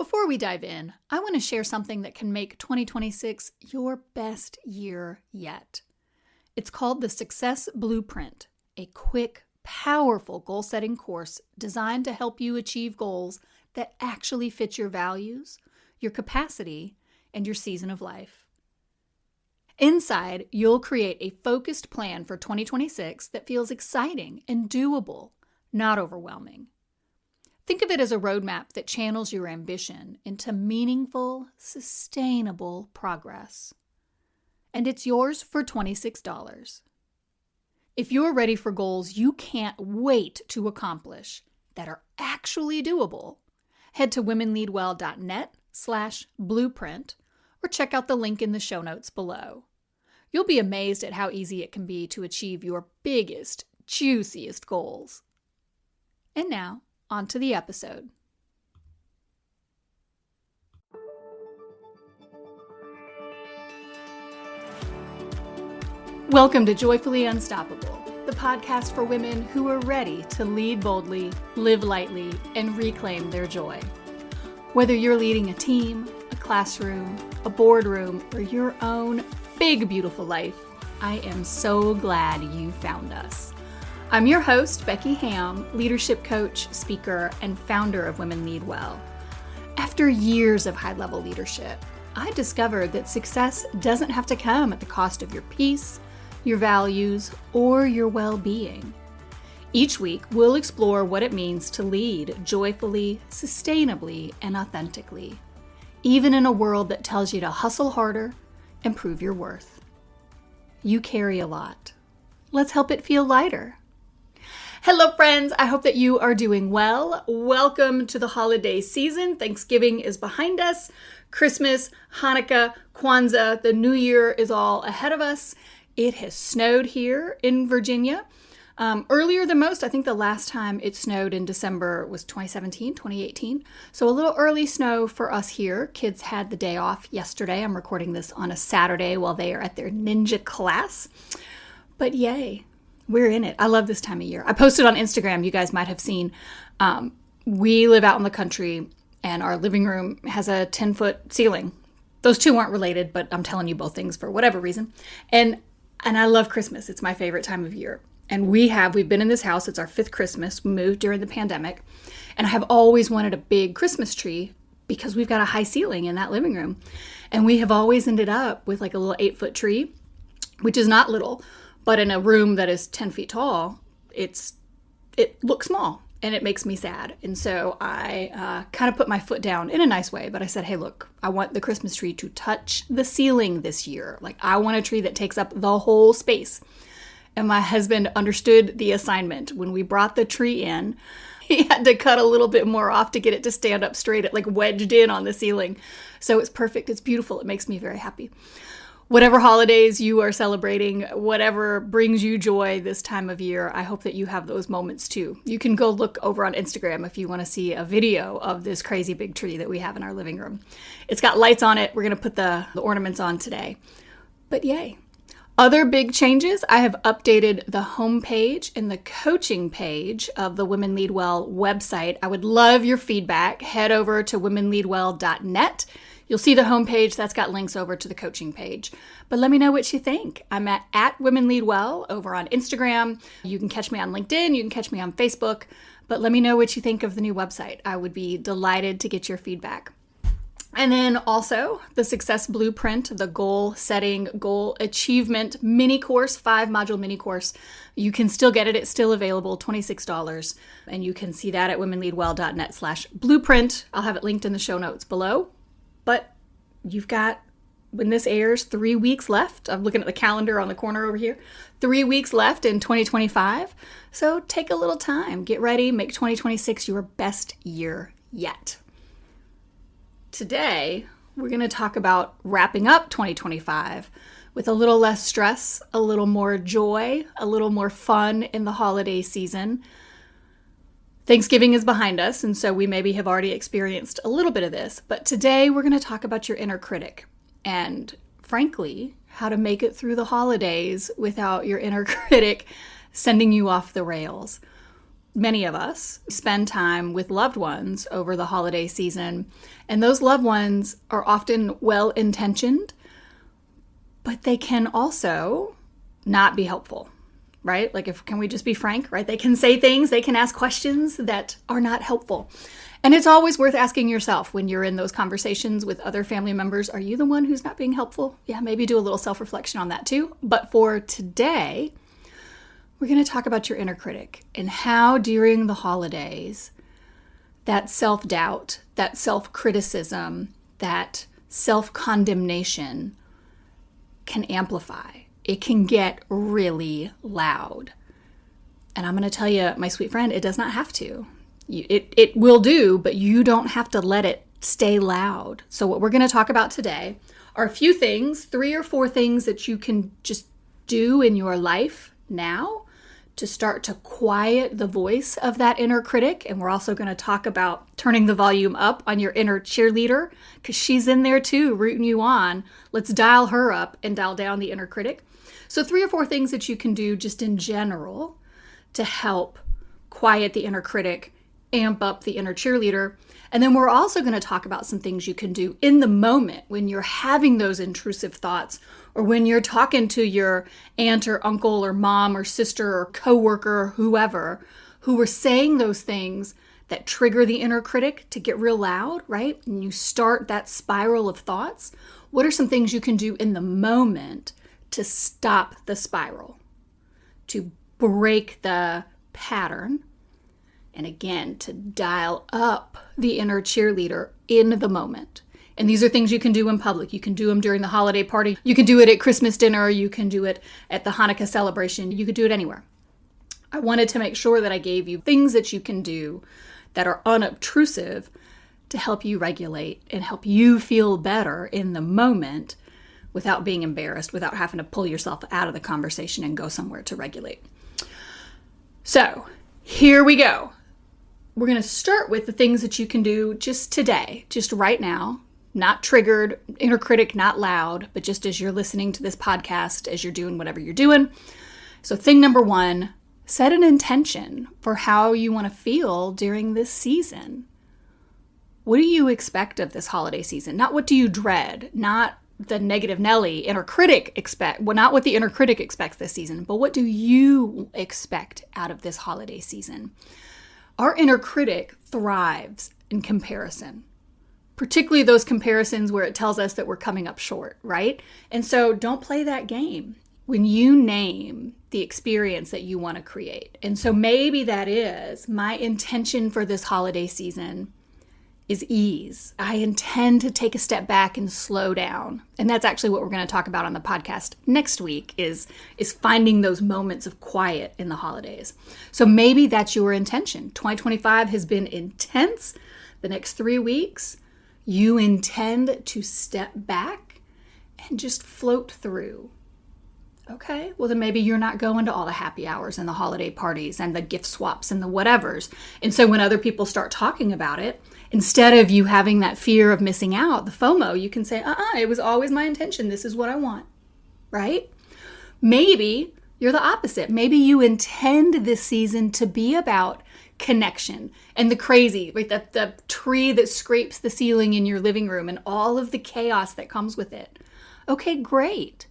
Before we dive in, I want to share something that can make 2026 your best year yet. It's called the Success Blueprint, a quick, powerful goal-setting course designed to help you achieve goals that actually fit your values, your capacity, and your season of life. Inside, you'll create a focused plan for 2026 that feels exciting and doable, not overwhelming. Think of it as a roadmap that channels your ambition into meaningful, sustainable progress. And it's yours for $26. If you're ready for goals you can't wait to accomplish that are actually doable, head to womenleadwell.net/blueprint or check out the link in the show notes below. You'll be amazed at how easy it can be to achieve your biggest, juiciest goals. And now, on to the episode. Welcome to Joyfully Unstoppable, the podcast for women who are ready to lead boldly, live lightly, and reclaim their joy. Whether you're leading a team, a classroom, a boardroom, or your own big, beautiful life, I am so glad you found us. I'm your host, Becky Ham, leadership coach, speaker, and founder of Women Lead Well. After years of high-level leadership, I discovered that success doesn't have to come at the cost of your peace, your values, or your well-being. Each week, we'll explore what it means to lead joyfully, sustainably, and authentically, even in a world that tells you to hustle harder and prove your worth. You carry a lot. Let's help it feel lighter. Hello, friends. I hope that you are doing well. Welcome to the holiday season. Thanksgiving is behind us. Christmas, Hanukkah, Kwanzaa, the New Year is all ahead of us. It has snowed here in Virginia. Earlier than most. I think the last time it snowed in December was 2017, 2018. So a little early snow for us here. Kids had the day off yesterday. I'm recording this on a Saturday while they are at their ninja class. But yay. We're in it. I love this time of year. I posted on Instagram, you guys might have seen, we live out in the country and our living room has a 10-foot ceiling. Those two aren't related, but I'm telling you both things for whatever reason. And I love Christmas. It's my favorite time of year. And we've been in this house. It's our 5th Christmas. We moved during the pandemic. And I have always wanted a big Christmas tree because we've got a high ceiling in that living room. And we have always ended up with like a little 8-foot tree, which is not little. But in a room that is 10 feet tall, it looks small and it makes me sad. And so I kind of put my foot down in a nice way. But I said, hey, look, I want the Christmas tree to touch the ceiling this year. Like I want a tree that takes up the whole space. And my husband understood the assignment. When we brought the tree in, he had to cut a little bit more off to get it to stand up straight. It like wedged in on the ceiling. So it's perfect. It's beautiful. It makes me very happy. Whatever holidays you are celebrating, whatever brings you joy this time of year, I hope that you have those moments too. You can go look over on Instagram if you want to see a video of this crazy big tree that we have in our living room. It's got lights on it. We're going to put the ornaments on today. But yay. Other big changes, I have updated the homepage and the coaching page of the Women Lead Well website. I would love your feedback. Head over to womenleadwell.net. You'll see the homepage. That's got links over to the coaching page. But let me know what you think. I'm at Women Lead Well over on Instagram. You can catch me on LinkedIn. You can catch me on Facebook. But let me know what you think of the new website. I would be delighted to get your feedback. And then also the Success Blueprint, the goal setting, goal achievement mini course, 5-module mini course. You can still get it. It's still available, $26. And you can see that at womenleadwell.net/blueprint. I'll have it linked in the show notes below. But you've got, when this airs, 3 weeks left. I'm looking at the calendar on the corner over here. 3 weeks left in 2025. So take a little time. Get ready. Make 2026 your best year yet. Today, we're going to talk about wrapping up 2025 with a little less stress, a little more joy, a little more fun in the holiday season. Thanksgiving is behind us, and so we maybe have already experienced a little bit of this. But today, we're going to talk about your inner critic and, frankly, how to make it through the holidays without your inner critic sending you off the rails. many of us spend time with loved ones over the holiday season, and those loved ones are often well-intentioned, but they can also not be helpful, right? Can we just be frank, right? They can say things, they can ask questions that are not helpful. And it's always worth asking yourself when you're in those conversations with other family members, are you the one who's not being helpful? Yeah, maybe do a little self-reflection on that too. But for today, we're going to talk about your inner critic and how during the holidays, that self-doubt, that self-criticism, that self-condemnation can amplify. It can get really loud. And I'm going to tell you, my sweet friend, it does not have to. It will do, but you don't have to let it stay loud. So what we're going to talk about today are a few things, 3 or 4 things that you can just do in your life now to start to quiet the voice of that inner critic. And we're also going to talk about turning the volume up on your inner cheerleader, because she's in there too, rooting you on. Let's dial her up and dial down the inner critic. So 3 or 4 things that you can do just in general to help quiet the inner critic, amp up the inner cheerleader. And then we're also going to talk about some things you can do in the moment when you're having those intrusive thoughts, or when you're talking to your aunt or uncle or mom or sister or coworker or whoever who are saying those things that trigger the inner critic to get real loud, right? And you start that spiral of thoughts. What are some things you can do in the moment to stop the spiral, to break the pattern, and again, to dial up the inner cheerleader in the moment? And these are things you can do in public. You can do them during the holiday party. You can do it at Christmas dinner. You can do it at the Hanukkah celebration. You could do it anywhere. I wanted to make sure that I gave you things that you can do that are unobtrusive to help you regulate and help you feel better in the moment without being embarrassed, without having to pull yourself out of the conversation and go somewhere to regulate. So here we go. We're going to start with the things that you can do just today, just right now. Not triggered, inner critic not loud, but just as you're listening to this podcast, as you're doing whatever you're doing. So thing number 1, set an intention for how you want to feel during this season. What do you expect of this holiday season? Not what do you dread, not the negative Nelly inner critic expect, well, not what the inner critic expects this season, but what do you expect out of this holiday season? Our inner critic thrives in comparison. Particularly those comparisons where it tells us that we're coming up short, right? And so don't play that game when you name the experience that you want to create. And so maybe that is, my intention for this holiday season is ease. I intend to take a step back and slow down. And that's actually what we're going to talk about on the podcast next week is finding those moments of quiet in the holidays. So maybe that's your intention. 2025 has been intense. The next 3 weeks, you intend to step back and just float through. Okay, well then maybe you're not going to all the happy hours and the holiday parties and the gift swaps and the whatevers. And so when other people start talking about it, instead of you having that fear of missing out, the FOMO, you can say, it was always my intention. This is what I want, right? Maybe you're the opposite. Maybe you intend this season to be about connection and the crazy, like the tree that scrapes the ceiling in your living room and all of the chaos that comes with it. Okay, great.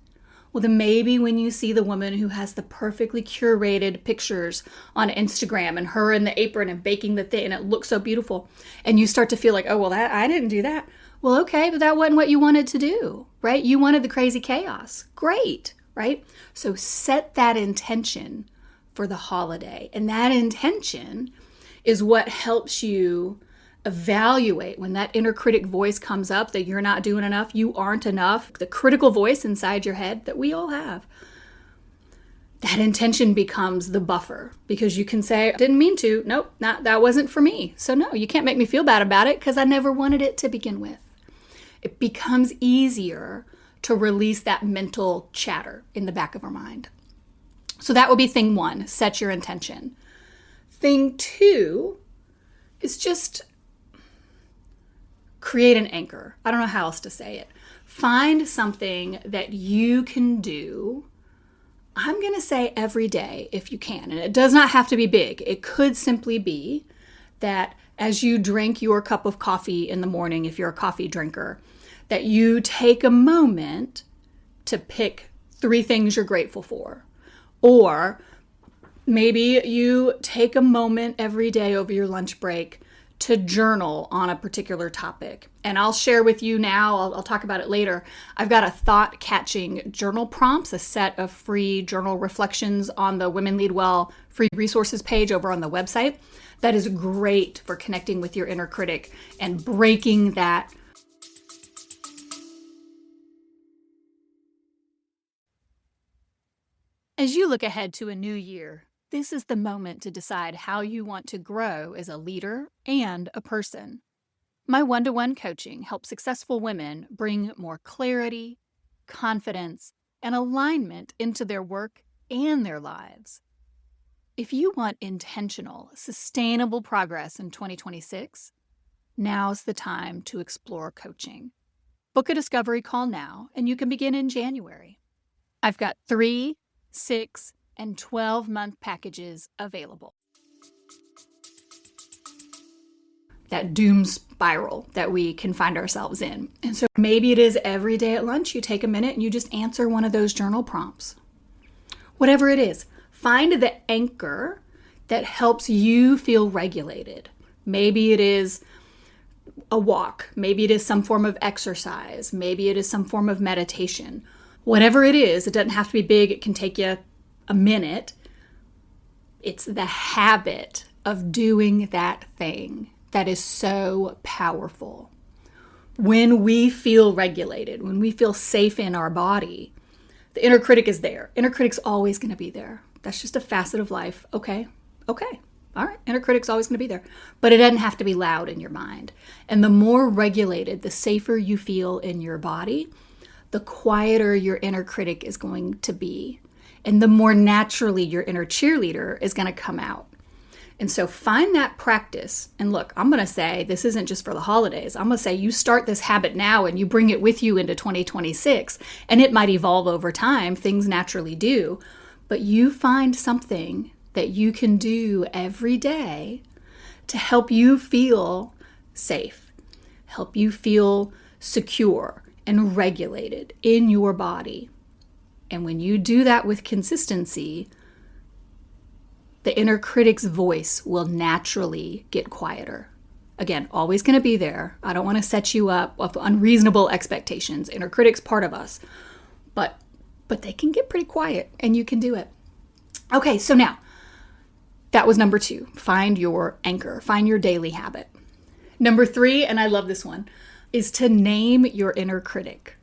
Well, then maybe when you see the woman who has the perfectly curated pictures on Instagram and her in the apron and baking the thing and it looks so beautiful, and you start to feel like, oh, well, I didn't do that. Well, okay, but that wasn't what you wanted to do, right? You wanted the crazy chaos. Great, right? So set that intention for the holiday. And that intention is what helps you evaluate when that inner critic voice comes up that you're not doing enough, you aren't enough, the critical voice inside your head that we all have. That intention becomes the buffer because you can say, I didn't mean to. Nope, that wasn't for me. So no, you can't make me feel bad about it because I never wanted it to begin with. It becomes easier to release that mental chatter in the back of our mind. So that would be thing 1, set your intention. Thing 2 is just create an anchor. I don't know how else to say it. Find something that you can do I'm going to say every day if you can. And it does not have to be big. It could simply be that as you drink your cup of coffee in the morning, if you're a coffee drinker, that you take a moment to pick 3 things you're grateful for. Or maybe you take a moment every day over your lunch break to journal on a particular topic. And I'll share with you now, I'll talk about it later. I've got a thought-catching journal prompts, a set of free journal reflections on the Women Lead Well free resources page over on the website. That is great for connecting with your inner critic and breaking that. As you look ahead to a new year, this is the moment to decide how you want to grow as a leader and a person. My one-to-one coaching helps successful women bring more clarity, confidence, and alignment into their work and their lives. If you want intentional, sustainable progress in 2026, now's the time to explore coaching. Book a discovery call now, and you can begin in January. I've got 3, 6, and 12-month packages available. That doom spiral that we can find ourselves in. And so maybe it is every day at lunch you take a minute and you just answer one of those journal prompts. Whatever it is, find the anchor that helps you feel regulated. Maybe it is a walk. Maybe it is some form of exercise. Maybe it is some form of meditation. Whatever it is, it doesn't have to be big. It can take you a minute. It's the habit of doing that thing that is so powerful. When we feel regulated, when we feel safe in our body, the inner critic is there. Inner critic's always going to be there. That's just a facet of life. Okay. All right. Inner critic's always going to be there. But it doesn't have to be loud in your mind. And the more regulated, the safer you feel in your body, the quieter your inner critic is going to be. And the more naturally your inner cheerleader is going to come out. And so find that practice. And look, I'm going to say this isn't just for the holidays. I'm going to say you start this habit now and you bring it with you into 2026. And it might evolve over time. Things naturally do. But you find something that you can do every day to help you feel safe, help you feel secure and regulated in your body. And when you do that with consistency, the inner critic's voice will naturally get quieter. Again, always going to be there. I don't want to set you up with unreasonable expectations. Inner critic's part of us. But they can get pretty quiet and you can do it. Okay, so now, that was number 2. Find your anchor. Find your daily habit. Number 3, and I love this one, is to name your inner critic.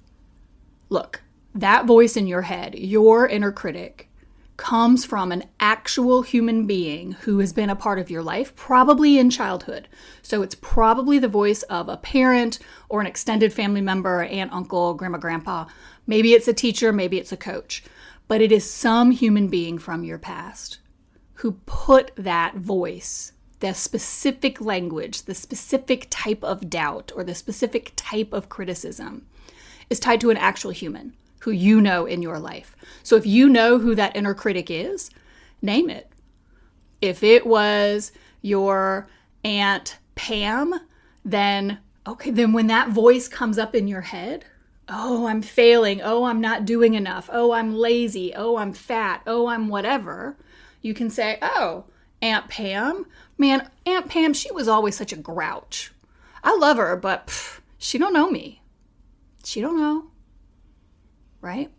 Look, that voice in your head, your inner critic, comes from an actual human being who has been a part of your life, probably in childhood. So it's probably the voice of a parent or an extended family member, aunt, uncle, grandma, grandpa. Maybe it's a teacher, maybe it's a coach. But it is some human being from your past who put that voice, the specific language, the specific type of doubt, or the specific type of criticism is tied to an actual human who you know in your life. So if you know who that inner critic is, name it. If it was your Aunt Pam, then when that voice comes up in your head, oh, I'm failing. Oh, I'm not doing enough. Oh, I'm lazy. Oh, I'm fat. Oh, I'm whatever. You can say, oh, Aunt Pam. Man, Aunt Pam, she was always such a grouch. I love her, but she don't know me. She don't know. Right?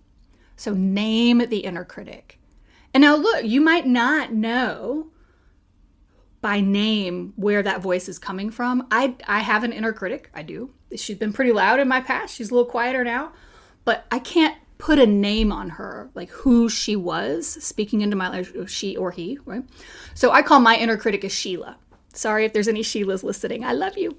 So name the inner critic. And now look, you might not know by name where that voice is coming from. I have an inner critic. I do. She's been pretty loud in my past. She's a little quieter now. But I can't put a name on her, like who she was speaking into my life, she or he, right? So I call my inner critic a Sheila. Sorry if there's any Sheilas listening. I love you.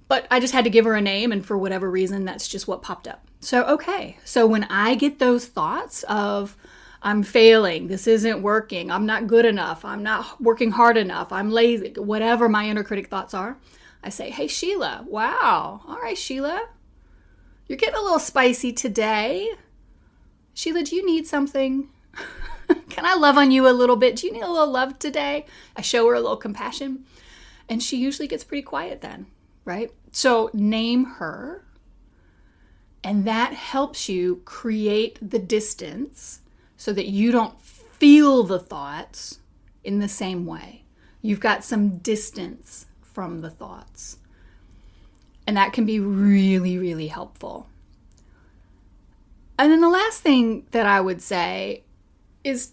But I just had to give her a name, and for whatever reason, that's just what popped up. So, okay. So when I get those thoughts of, I'm failing, this isn't working, I'm not good enough, I'm not working hard enough, I'm lazy, whatever my inner critic thoughts are, I say, hey, Sheila, wow. All right, Sheila, you're getting a little spicy today. Sheila, do you need something? Can I love on you a little bit? Do you need a little love today? I show her a little compassion. And she usually gets pretty quiet then, right? So name her. And that helps you create the distance so that you don't feel the thoughts in the same way. You've got some distance from the thoughts. And that can be really, really helpful. And then the last thing that I would say is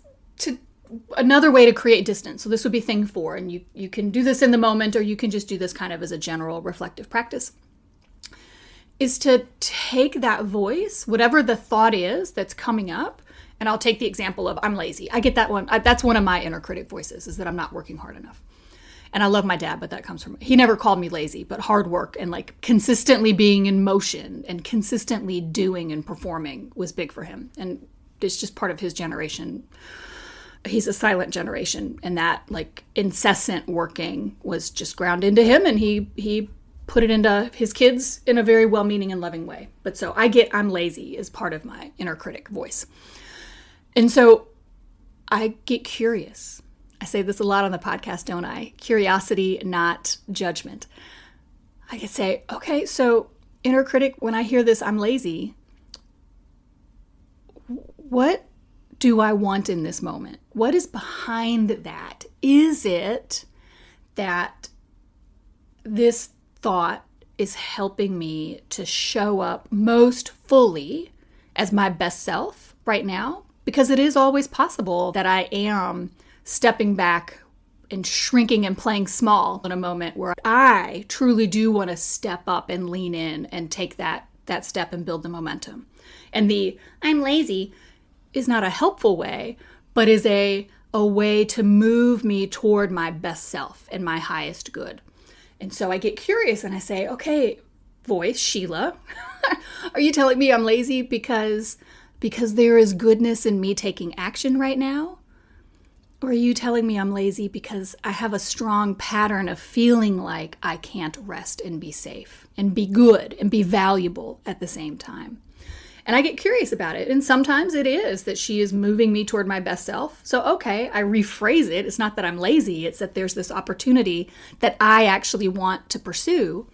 another way to create distance. So this would be thing 4, and you can do this in the moment, or you can just do this kind of as a general reflective practice, is to take that voice, whatever the thought is that's coming up, and I'll take the example of I'm lazy. I get that one. That's one of my inner critic voices, is that I'm not working hard enough. And I love my dad, but that comes from, he never called me lazy, but hard work and like consistently being in motion and consistently doing and performing was big for him. And it's just part of his generation. He's a silent generation, and that like incessant working was just ground into him, and he put it into his kids in a very well-meaning and loving way. But so I'm lazy as part of my inner critic voice. And so I get curious. I say this a lot on the podcast, don't I? Curiosity, not judgment. I could say, okay, so inner critic, when I hear this, I'm lazy, what do I want in this moment? What is behind that? Is it that this thought is helping me to show up most fully as my best self right now? Because it is always possible that I am stepping back and shrinking and playing small in a moment where I truly do want to step up and lean in and take that step and build the momentum. And the I'm lazy is not a helpful way, but is a way to move me toward my best self and my highest good. And so I get curious and I say, okay, voice, Sheila, are you telling me I'm lazy because there is goodness in me taking action right now? Or are you telling me I'm lazy because I have a strong pattern of feeling like I can't rest and be safe and be good and be valuable at the same time? And I get curious about it. And sometimes it is that she is moving me toward my best self. So, okay, I rephrase it. It's not that I'm lazy. It's that there's this opportunity that I actually want to pursue.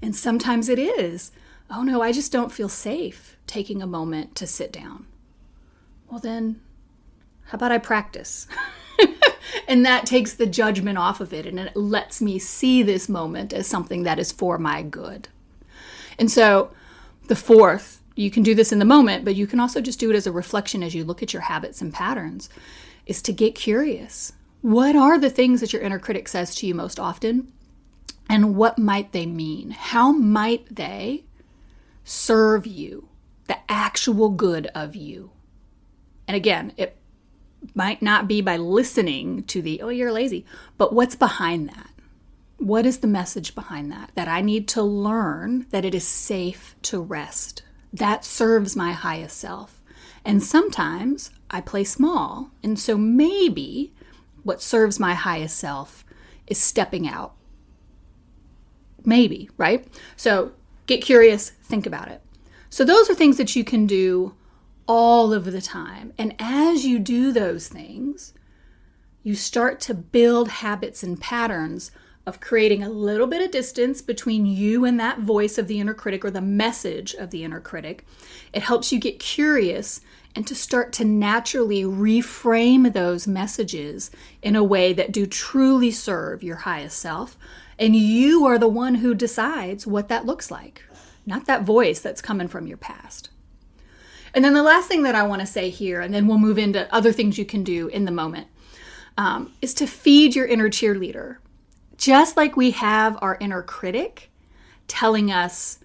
And sometimes it is, oh no, I just don't feel safe taking a moment to sit down. Well then, how about I practice? And that takes the judgment off of it, and it lets me see this moment as something that is for my good. And so the fourth, you can do this in the moment, but you can also just do it as a reflection as you look at your habits and patterns, is to get curious. What are the things that your inner critic says to you most often? And what might they mean? How might they serve you, the actual good of you? And again, it might not be by listening to the, oh, you're lazy, but what's behind that? What is the message behind that? That I need to learn that it is safe to rest. That serves my highest self. And sometimes I play small. And so maybe what serves my highest self is stepping out. Maybe, right? So get curious, think about it. So those are things that you can do all of the time. And as you do those things, you start to build habits and patterns of creating a little bit of distance between you and that voice of the inner critic or the message of the inner critic. It helps you get curious and to start to naturally reframe those messages in a way that do truly serve your highest self. And you are the one who decides what that looks like, not that voice that's coming from your past. And then the last thing that I want to say here, and then we'll move into other things you can do in the moment, is to feed your inner cheerleader. Just like we have our inner critic telling us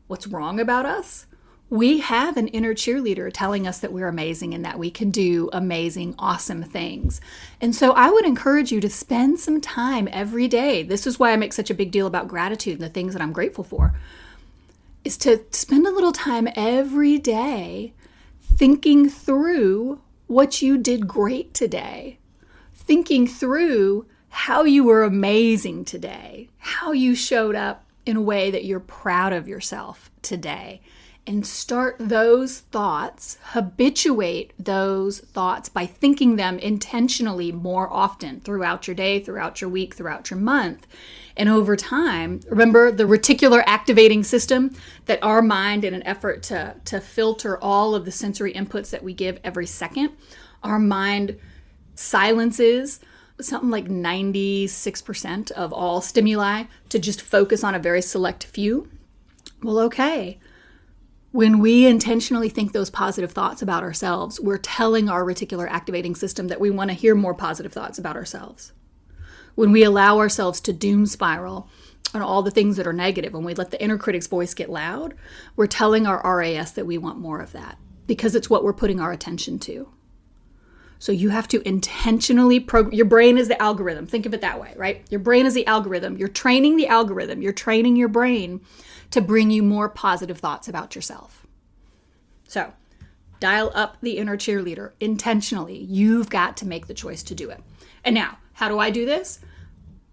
what's wrong about us, we have an inner cheerleader telling us that we're amazing and that we can do amazing, awesome things. And so I would encourage you to spend some time every day. This is why I make such a big deal about gratitude and the things that I'm grateful for, is to spend a little time every day thinking through what you did great today, thinking through how you were amazing today, how you showed up in a way that you're proud of yourself today, and start those thoughts, habituate those thoughts by thinking them intentionally more often throughout your day, throughout your week, throughout your month. And over time, remember the reticular activating system, that our mind, in an effort to filter all of the sensory inputs that we give every second, our mind silences something like 96% of all stimuli to just focus on a very select few. Well, okay. When we intentionally think those positive thoughts about ourselves, we're telling our reticular activating system that we want to hear more positive thoughts about ourselves. When we allow ourselves to doom spiral on all the things that are negative, when we let the inner critic's voice get loud, we're telling our RAS that we want more of that because it's what we're putting our attention to. So you have to intentionally program. Your brain is the algorithm. Think of it that way, right? Your brain is the algorithm. You're training the algorithm. You're training your brain to bring you more positive thoughts about yourself. So dial up the inner cheerleader intentionally. You've got to make the choice to do it. And now, how do I do this?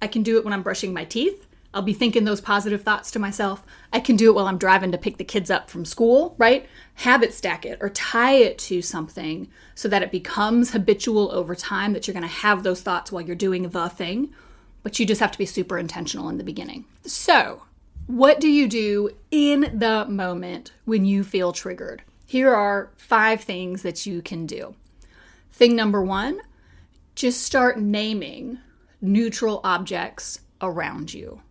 I can do it when I'm brushing my teeth. I'll be thinking those positive thoughts to myself. I can do it while I'm driving to pick the kids up from school, right? Habit stack it or tie it to something so that it becomes habitual over time, that you're going to have those thoughts while you're doing the thing, but you just have to be super intentional in the beginning. So, what do you do in the moment when you feel triggered? Here are 5 things that you can do. Thing number 1, just start naming neutral objects around you.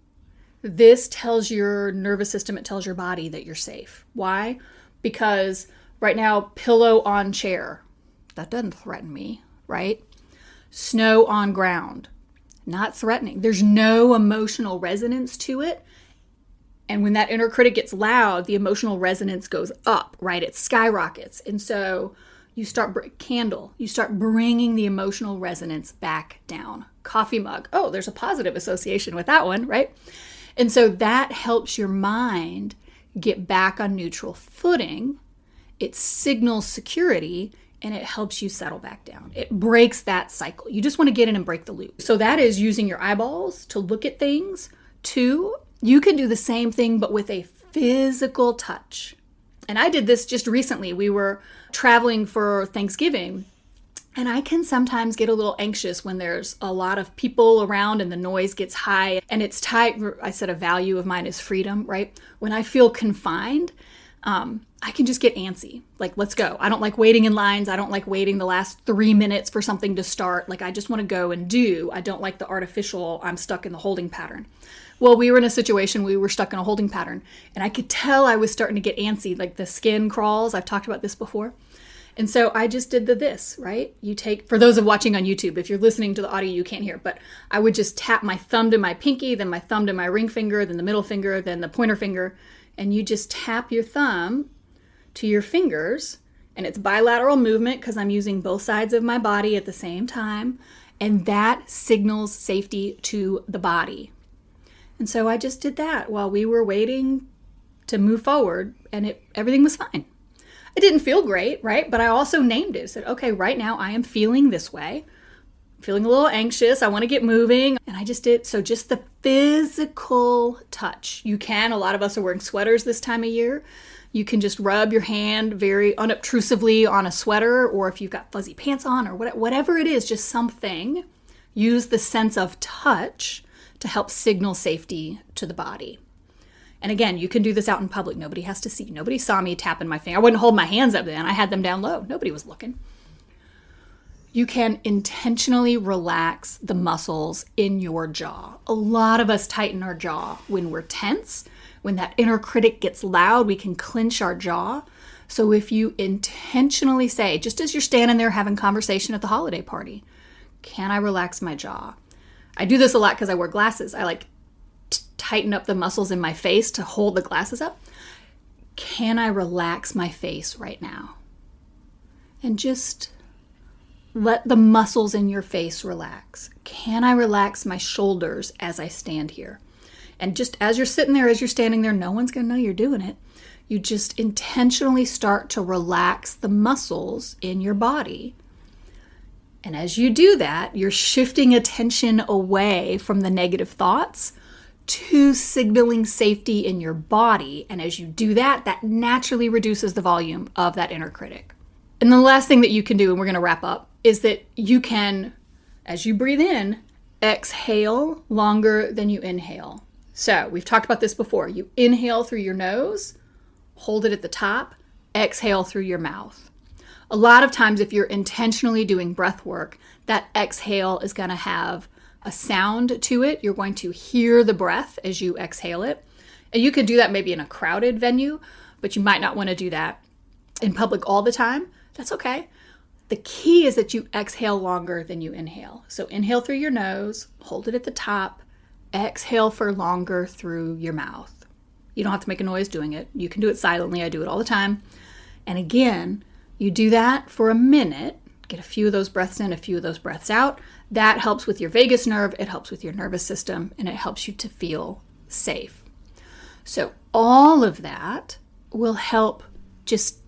This tells your nervous system, it tells your body that you're safe. Why? Because right now, pillow on chair, that doesn't threaten me, right? Snow on ground, not threatening. There's no emotional resonance to it. And when that inner critic gets loud, the emotional resonance goes up, right? It skyrockets. And so you start you start bringing the emotional resonance back down. Coffee mug. Oh, there's a positive association with that one, right? And so that helps your mind get back on neutral footing. It signals security and it helps you settle back down. It breaks that cycle. You just want to get in and break the loop. So that is using your eyeballs to look at things. 2, you can do the same thing, but with a physical touch. And I did this just recently. We were traveling for Thanksgiving, and I can sometimes get a little anxious when there's a lot of people around and the noise gets high and it's tight. I said a value of mine is freedom, right? When I feel confined, I can just get antsy. Like, let's go. I don't like waiting in lines. I don't like waiting the last 3 minutes for something to start. Like, I just want to go and do. I don't like the artificial, I'm stuck in the holding pattern. Well, we were in a situation, we were stuck in a holding pattern, and I could tell I was starting to get antsy, like the skin crawls. I've talked about this before. And so I just did this, right? You take, for those of watching on YouTube, if you're listening to the audio, you can't hear, but I would just tap my thumb to my pinky, then my thumb to my ring finger, then the middle finger, then the pointer finger, and you just tap your thumb to your fingers, and it's bilateral movement because I'm using both sides of my body at the same time, and that signals safety to the body. And so I just did that while we were waiting to move forward, and everything was fine. It didn't feel great, right? But I also named it. I said, okay, right now I am feeling this way. I'm feeling a little anxious. I want to get moving. And I just did. So just the physical touch. You can. A lot of us are wearing sweaters this time of year. You can just rub your hand very unobtrusively on a sweater, or if you've got fuzzy pants on or whatever it is, just something. Use the sense of touch to help signal safety to the body. And again, you can do this out in public. Nobody has to see. Nobody saw me tapping my finger. I wouldn't hold my hands up then. I had them down low. Nobody was looking. You can intentionally relax the muscles in your jaw. A lot of us tighten our jaw when we're tense. When that inner critic gets loud, we can clench our jaw. So if you intentionally say, just as you're standing there having conversation at the holiday party, can I relax my jaw? I do this a lot because I wear glasses. I like tighten up the muscles in my face to hold the glasses up. Can I relax my face right now? And just let the muscles in your face relax. Can I relax my shoulders as I stand here? And just as you're sitting there, as you're standing there, no one's going to know you're doing it. You just intentionally start to relax the muscles in your body. And as you do that, you're shifting attention away from the negative thoughts to signaling safety in your body. And as you do that, that naturally reduces the volume of that inner critic. And the last thing that you can do, and we're going to wrap up, is that you can, as you breathe in, exhale longer than you inhale. So we've talked about this before. You inhale through your nose, hold it at the top, exhale through your mouth. A lot of times if you're intentionally doing breath work, that exhale is going to have a sound to it. You're going to hear the breath as you exhale it. And you can do that maybe in a crowded venue, but you might not want to do that in public all the time. That's okay. The key is that you exhale longer than you inhale. So inhale through your nose, hold it at the top, exhale for longer through your mouth. You don't have to make a noise doing it. You can do it silently. I do it all the time. And again, you do that for a minute, get a few of those breaths in, a few of those breaths out. That helps with your vagus nerve, it helps with your nervous system, and it helps you to feel safe. So all of that will help just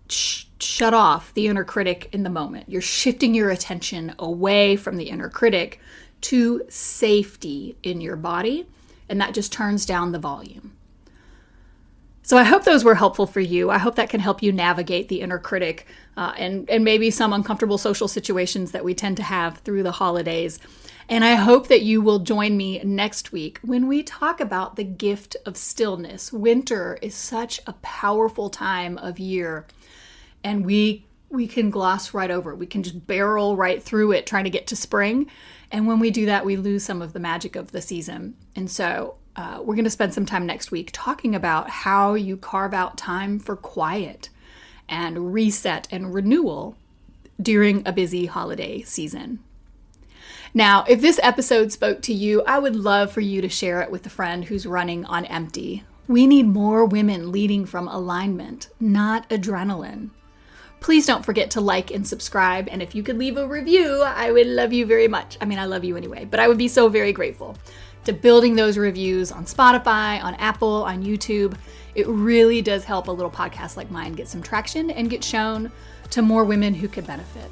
shut off the inner critic in the moment. You're shifting your attention away from the inner critic to safety in your body, and that just turns down the volume. So I hope those were helpful for you. I hope that can help you navigate the inner critic and maybe some uncomfortable social situations that we tend to have through the holidays. And I hope that you will join me next week when we talk about the gift of stillness. Winter is such a powerful time of year, and we can gloss right over it. We can just barrel right through it trying to get to spring. And when we do that, we lose some of the magic of the season. And so we're going to spend some time next week talking about how you carve out time for quiet and reset and renewal during a busy holiday season. Now, if this episode spoke to you, I would love for you to share it with a friend who's running on empty. We need more women leading from alignment, not adrenaline. Please don't forget to like and subscribe. And if you could leave a review, I would love you very much. I mean, I love you anyway, but I would be so very grateful to building those reviews on Spotify, on Apple, on YouTube. It really does help a little podcast like mine get some traction and get shown to more women who could benefit.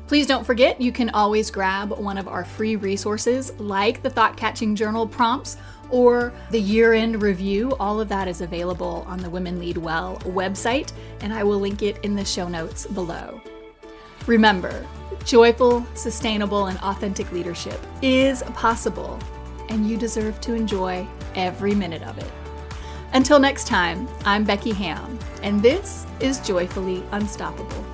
Please don't forget, you can always grab one of our free resources like the thought-catching journal prompts or the year-end review. All of that is available on the Women Lead Well website, and I will link it in the show notes below. Remember, joyful, sustainable, and authentic leadership is possible, and you deserve to enjoy every minute of it. Until next time, I'm Becky Ham, and this is Joyfully Unstoppable.